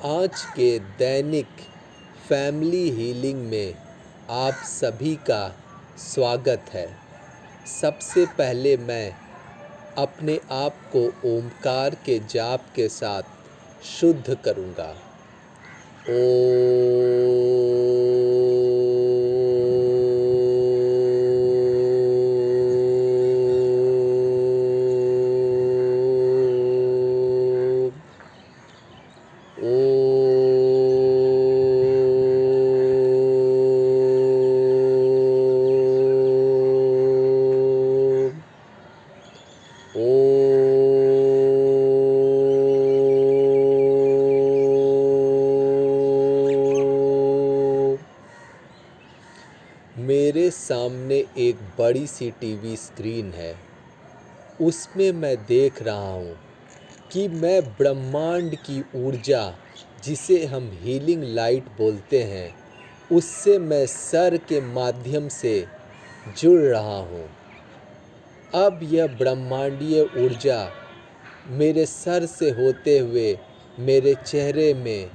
आज के दैनिक family healing में आप सभी का स्वागत है। सबसे पहले मैं अपने आप को ओमकार के जाप के साथ शुद्ध करूँगा। मेरे सामने एक बड़ी सी टीवी स्क्रीन है। उसमें मैं देख रहा हूँ कि मैं ब्रह्मांड की ऊर्जा, जिसे हम हीलिंग लाइट बोलते हैं, उससे मैं सर के माध्यम से जुड़ रहा हूँ। अब यह ब्रह्मांडीय ऊर्जा मेरे सर से होते हुए मेरे चेहरे में,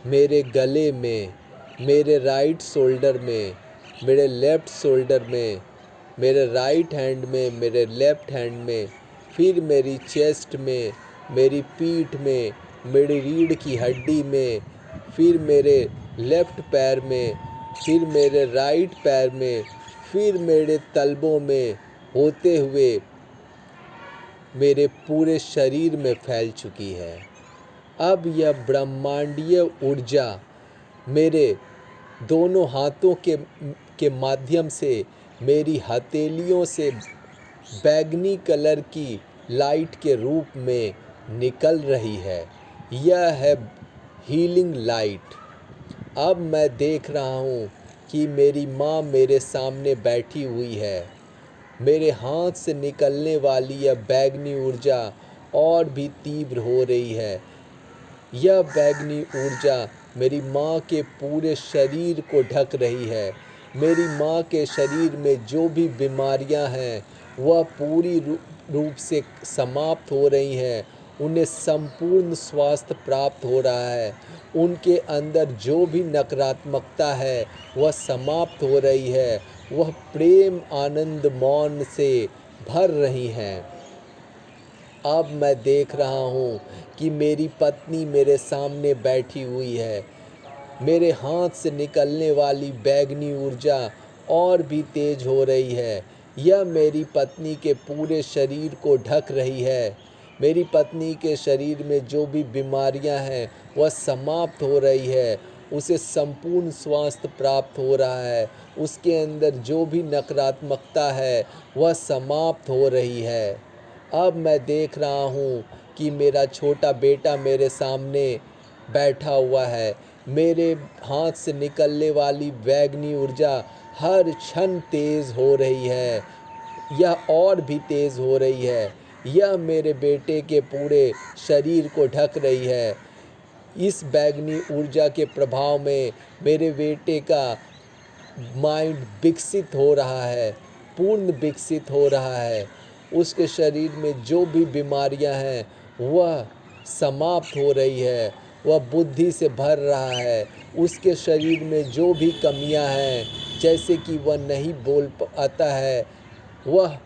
मेरे गले में, मेरे राइट शोल्डर में, मेरे लेफ़्ट शोल्डर में, मेरे राइट हैंड में, मेरे लेफ़्ट हैंड में, फिर मेरी चेस्ट में, मेरी पीठ में, मेरी रीढ़ की हड्डी में, फिर मेरे लेफ़्ट पैर में, फिर मेरे राइट पैर में, फिर मेरे तलवों में होते हुए मेरे पूरे शरीर में फैल चुकी है। अब यह ब्रह्मांडीय ऊर्जा मेरे दोनों हाथों के माध्यम से मेरी हथेलियों से बैंगनी कलर की लाइट के रूप में निकल रही है। यह है हीलिंग लाइट। अब मैं देख रहा हूँ कि मेरी माँ मेरे सामने बैठी हुई है। मेरे हाथ से निकलने वाली यह बैंगनी ऊर्जा और भी तीव्र हो रही है। यह बैंगनी ऊर्जा मेरी माँ के पूरे शरीर को ढक रही है। मेरी माँ के शरीर में जो भी बीमारियाँ हैं वह पूरी रूप से समाप्त हो रही हैं। उन्हें संपूर्ण स्वास्थ्य प्राप्त हो रहा है। उनके अंदर जो भी नकारात्मकता है वह समाप्त हो रही है। वह प्रेम आनंद मौन से भर रही हैं। अब मैं देख रहा हूँ कि मेरी पत्नी मेरे सामने बैठी हुई है। मेरे हाथ से निकलने वाली बैंगनी ऊर्जा और भी तेज हो रही है। यह मेरी पत्नी के पूरे शरीर को ढक रही है। मेरी पत्नी के शरीर में जो भी बीमारियां हैं वह समाप्त हो रही है। उसे संपूर्ण स्वास्थ्य प्राप्त हो रहा है। उसके अंदर जो भी नकारात्मकता है वह समाप्त हो रही है। अब मैं देख रहा हूँ कि मेरा छोटा बेटा मेरे सामने बैठा हुआ है। मेरे हाथ से निकलने वाली बैंगनी ऊर्जा हर क्षण तेज़ हो रही है। यह और भी तेज़ हो रही है। यह मेरे बेटे के पूरे शरीर को ढक रही है। इस बैंगनी ऊर्जा के प्रभाव में मेरे बेटे का माइंड विकसित हो रहा है, पूर्ण विकसित हो रहा है। उसके शरीर में जो भी बीमारियां हैं वह समाप्त हो रही है। वह बुद्धि से भर रहा है। उसके शरीर में जो भी कमियां हैं, जैसे कि वह नहीं बोल पाता है, वह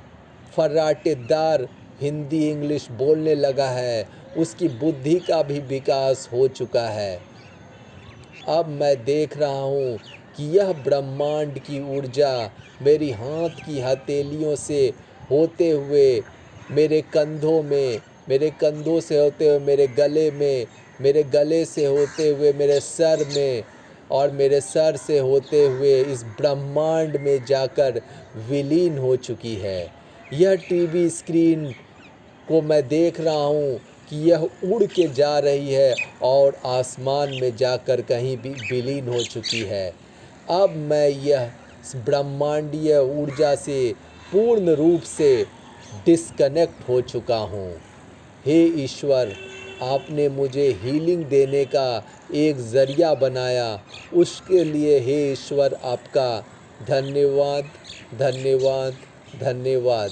फर्राटेदार हिंदी इंग्लिश बोलने लगा है। उसकी बुद्धि का भी विकास हो चुका है। अब मैं देख रहा हूँ कि यह ब्रह्मांड की ऊर्जा मेरी हाथ की हथेलियों से होते हुए मेरे कंधों में, मेरे कंधों से होते हुए मेरे गले में, मेरे गले से होते हुए मेरे सर में, और मेरे सर से होते हुए इस ब्रह्मांड में जाकर विलीन हो चुकी है। यह टीवी स्क्रीन को मैं देख रहा हूँ कि यह उड़ के जा रही है और आसमान में जाकर कहीं भी विलीन हो चुकी है। अब मैं यह ब्रह्मांडीय ऊर्जा से पूर्ण रूप से डिस्कनेक्ट हो चुका हूँ। हे ईश्वर, आपने मुझे हीलिंग देने का एक ज़रिया बनाया। उसके लिए हे ईश्वर आपका धन्यवाद, धन्यवाद, धन्यवाद,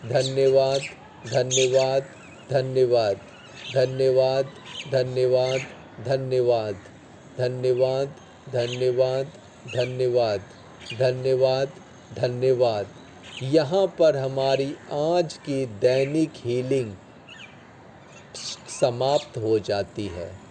धन्यवाद, धन्यवाद, धन्यवाद, धन्यवाद, धन्यवाद, धन्यवाद धन्यवाद धन्यवाद धन्यवाद धन्यवाद धन्यवाद। यहाँ पर हमारी आज की दैनिक हीलिंग समाप्त हो जाती है।